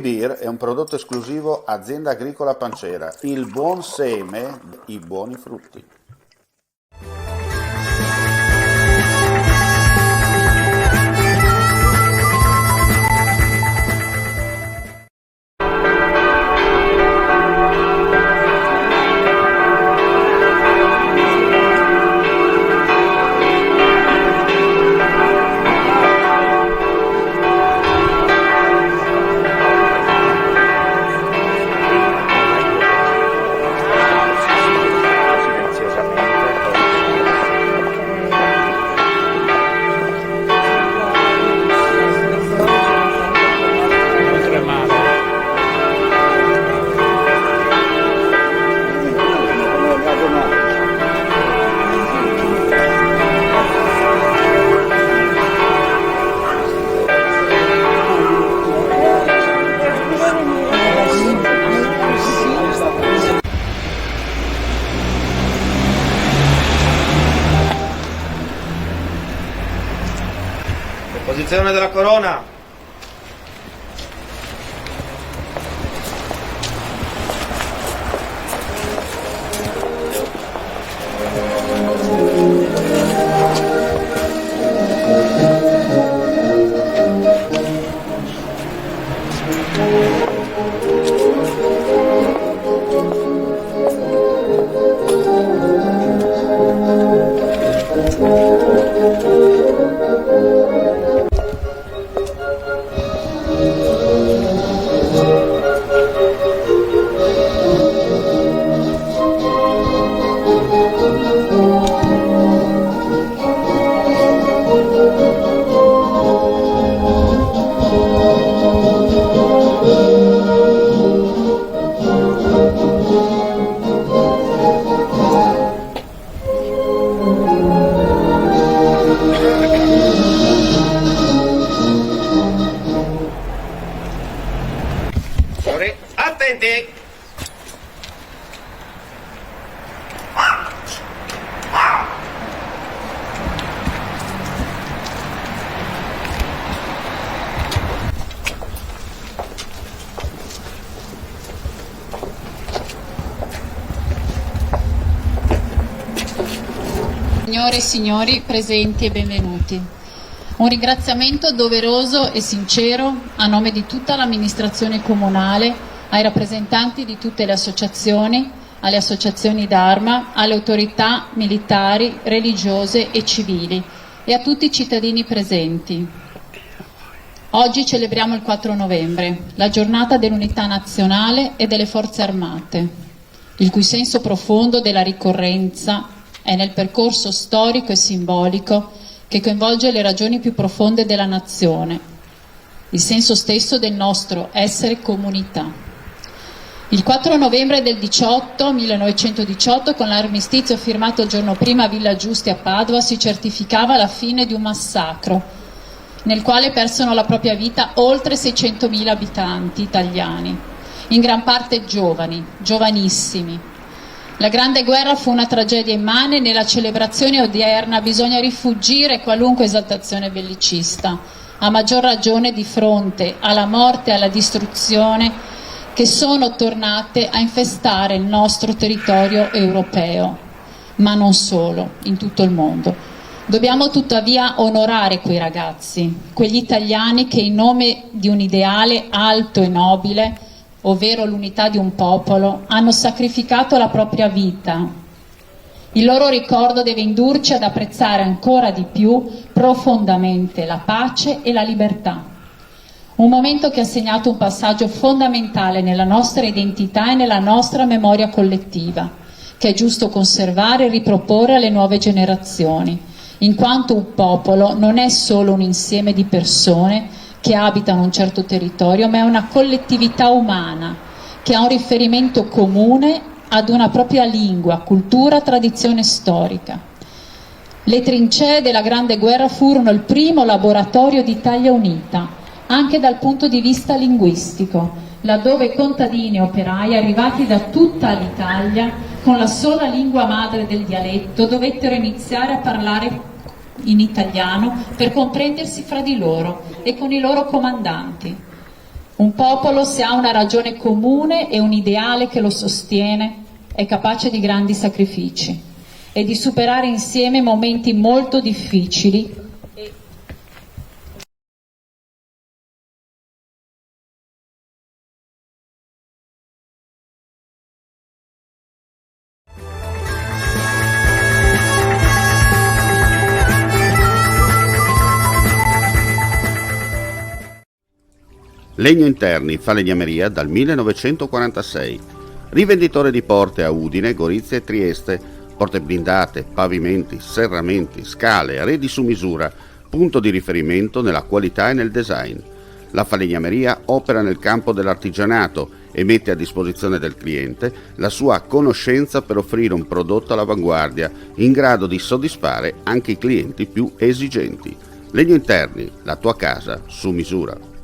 Beer è un prodotto esclusivo Azienda Agricola Pancera, il buon seme, i buoni frutti. Posizione della corona. Attenti! Signore e signori, presenti e benvenuti. Un ringraziamento doveroso e sincero a nome di tutta l'amministrazione comunale, ai rappresentanti di tutte le associazioni, alle associazioni d'Arma, alle autorità militari, religiose e civili e a tutti i cittadini presenti. Oggi celebriamo il 4 novembre, la giornata dell'unità nazionale e delle forze armate, il cui senso profondo della ricorrenza è nel percorso storico e simbolico che coinvolge le ragioni più profonde della nazione, il senso stesso del nostro essere comunità. Il 4 novembre del 1918, con l'armistizio firmato il giorno prima a Villa Giusti a Padova, si certificava la fine di un massacro nel quale persero la propria vita oltre 600.000 abitanti italiani, in gran parte giovani, giovanissimi. La Grande Guerra fu una tragedia immane e nella celebrazione odierna bisogna rifuggire qualunque esaltazione bellicista, a maggior ragione di fronte alla morte e alla distruzione che sono tornate a infestare il nostro territorio europeo, ma non solo, in tutto il mondo. Dobbiamo tuttavia onorare quei ragazzi, quegli italiani che in nome di un ideale alto e nobile, ovvero l'unità di un popolo, hanno sacrificato la propria vita. Il loro ricordo deve indurci ad apprezzare ancora di più profondamente la pace e la libertà. Un momento che ha segnato un passaggio fondamentale nella nostra identità e nella nostra memoria collettiva, che è giusto conservare e riproporre alle nuove generazioni, in quanto un popolo non è solo un insieme di persone che abitano un certo territorio, ma è una collettività umana che ha un riferimento comune ad una propria lingua, cultura, tradizione storica. Le trincee della Grande Guerra furono il primo laboratorio d'Italia unita, anche dal punto di vista linguistico, laddove contadini e operai arrivati da tutta l'Italia con la sola lingua madre del dialetto dovettero iniziare a parlare in italiano per comprendersi fra di loro e con i loro comandanti. Un popolo, se ha una ragione comune e un ideale che lo sostiene, è capace di grandi sacrifici e di superare insieme momenti molto difficili. Legno Interni, falegnameria dal 1946. Rivenditore di porte a Udine, Gorizia e Trieste, porte blindate, pavimenti, serramenti, scale, arredi su misura, punto di riferimento nella qualità e nel design. La falegnameria opera nel campo dell'artigianato e mette a disposizione del cliente la sua conoscenza per offrire un prodotto all'avanguardia in grado di soddisfare anche i clienti più esigenti. Legno Interni, la tua casa su misura.